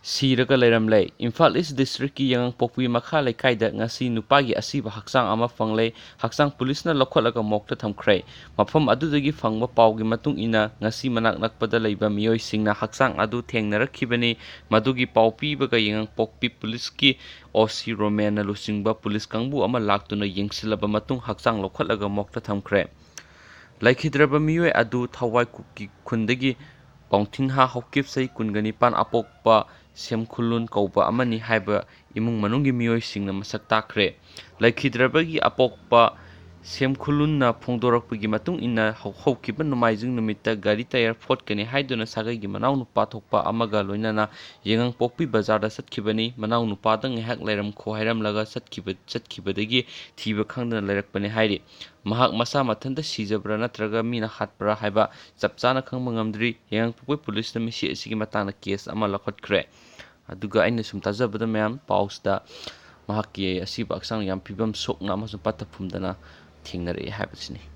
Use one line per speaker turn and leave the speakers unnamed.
ꯁꯤꯔꯒ ꯂꯩꯔꯝꯂꯦ꯫ ꯏꯝꯐꯥꯜ ꯏꯁ ꯗꯤꯁꯇ꯭ꯔꯤꯛꯀꯤ ꯌꯥꯉꯥꯡꯄꯣꯛꯄꯤ ꯃꯈꯥ ꯂꯩꯀꯥꯏꯗ ꯉꯁꯤ ꯅꯨꯄꯥꯒꯤ ꯑꯁꯤꯕ ꯍꯛꯆꯥꯡ ꯑꯃ ꯐꯪꯂꯦ꯫ ꯍꯛꯆꯥꯡ ꯄꯨꯂꯤꯁꯅ ꯂꯧꯈꯠꯂꯒ ꯃꯣꯔꯒꯇ ꯊꯝꯈ꯭ꯔꯦ꯫ ꯃꯐꯝ ꯑꯗꯨꯗꯒꯤ ꯐꯪꯕ ꯄꯥꯎꯒꯤ ꯃꯇꯨꯡ ꯏꯟꯅ ꯉꯁꯤ ꯃꯅꯥꯛ ꯅꯛꯄꯗ ꯂꯩꯕ ꯃꯤꯑꯣꯏꯁꯤꯡꯅ ꯍꯛꯆꯥꯡ ꯑꯗꯨ ꯊꯦꯡꯅꯔꯛꯈꯤꯕꯅꯤ꯫ ꯃꯗꯨꯒꯤ ꯄꯥꯎ ꯄꯤꯕꯒ ꯌꯥꯉꯥꯡꯄꯣꯛꯄꯤ ꯄꯨꯂꯤꯁꯀꯤ ꯑꯣ.ꯁꯤ. ꯔꯣꯃꯦꯟꯅ ꯂꯨꯆꯤꯡꯕ ꯄꯨꯂꯤꯁ ꯀꯥꯡꯕꯨ ꯑꯃ ꯂꯥꯛꯇꯨꯅ ꯌꯦꯡꯁꯤꯜꯂꯕ ꯃꯇꯨꯡ ꯍꯛꯆꯥꯡ ꯂꯧꯈꯠꯂꯒ ꯃꯣꯔꯒꯇ ꯊꯝꯈ꯭ꯔꯦ꯫ ꯂꯩꯈꯤꯗ꯭ꯔꯕ ꯃꯤꯑꯣꯏ ꯑꯗꯨ ꯊꯋꯥꯏ ꯀꯨꯀꯤ ꯈꯨꯟꯗꯒꯤ ꯄꯥꯎꯊꯤꯟꯍꯥ ꯍꯧꯀꯤꯞ ꯆꯍꯤ 29 ꯑꯄꯣꯛꯄ ꯁꯦꯝꯈꯨꯂꯨꯟ ꯀꯧꯕ ꯑꯃꯅꯤ ꯍꯥꯏꯕ ꯏꯃꯨꯡ ꯃꯅꯨꯡꯒꯤ ꯃꯤꯑꯣꯏꯁꯤꯡꯅ ꯃꯁꯛ ꯇꯥꯛꯈ꯭ꯔꯦ꯫ ꯂꯩꯈꯤꯗ꯭ꯔꯕꯒꯤ ꯑꯄꯣꯛꯄ ꯁꯦꯝꯈꯨꯂꯨꯟꯅ ꯐꯣꯡꯗꯣꯔꯛꯄꯒꯤ ꯃꯇꯨꯡ ꯏꯟꯅ ꯍꯧꯈꯤꯕ ꯅꯣꯡꯃꯥꯏꯖꯤꯡ ꯅꯨꯃꯤꯠꯇ ꯒꯥꯔꯤ ꯇꯌꯥꯔ ꯐꯣꯠꯀꯅꯤ ꯍꯥꯏꯗꯨꯅ ꯁꯥꯒꯩꯒꯤ ꯃꯅꯥꯎꯅꯨꯄꯥ ꯊꯣꯛꯄ ꯑꯃꯒ ꯂꯣꯏꯅꯅ ꯌꯥꯉꯥꯡꯄꯣꯛꯄꯤ ꯕꯖꯥꯔꯗ ꯆꯠꯈꯤꯕꯅꯤ꯫ ꯃꯅꯥꯎꯅꯨꯄꯥꯗ ꯉꯥꯏꯍꯥꯛ ꯂꯩꯔꯝꯈꯣ ꯍꯥꯏꯔꯝꯂꯒ ꯆꯠꯈꯤꯕꯗꯒꯤ ꯊꯤꯕ ꯈꯪꯗꯅ ꯂꯩꯔꯛꯄꯅꯤ ꯍꯥꯏꯔꯤ꯫ ꯃꯍꯥꯛ ꯃꯁꯥ ꯃꯊꯟꯇ ꯁꯤꯖꯕ꯭ꯔꯥ ꯅꯠꯇ꯭ꯔꯒ ꯃꯤꯅ ꯍꯥꯠꯄ꯭ꯔꯥ ꯍꯥꯏꯕ ꯆꯞ ꯆꯥꯅ ꯈꯪꯕ ꯉꯝꯗ꯭ꯔꯤ꯫ ꯌꯥꯉꯥꯡꯄꯣꯛꯄꯤ ꯄꯨꯂꯤꯁꯅ ꯃꯤꯁꯤ ꯑꯁꯤꯒꯤ ꯃꯇꯥꯡꯗ ꯀꯦꯁ ꯑꯃ ꯂꯧꯈꯠꯈ꯭ꯔꯦ꯫ ꯑꯗꯨꯒ ꯑꯩꯅ ꯁꯨꯝ ꯇꯥꯖꯕꯗ ꯃꯌꯥꯝ ꯄꯥꯎꯁꯤꯗ ꯃꯍꯥꯛꯀꯤ ꯑꯁꯤꯕ ꯍꯛꯆꯥꯡ ꯌꯥꯝ ꯐꯤꯕꯝ ꯁꯣꯛꯅ ꯑꯃꯁꯨꯡ ꯄꯠꯊ ꯄꯨꯝꯗꯅ ꯊꯦꯡꯅꯔꯛꯑꯦ ꯍꯥꯏꯕꯁꯤꯅꯤ꯫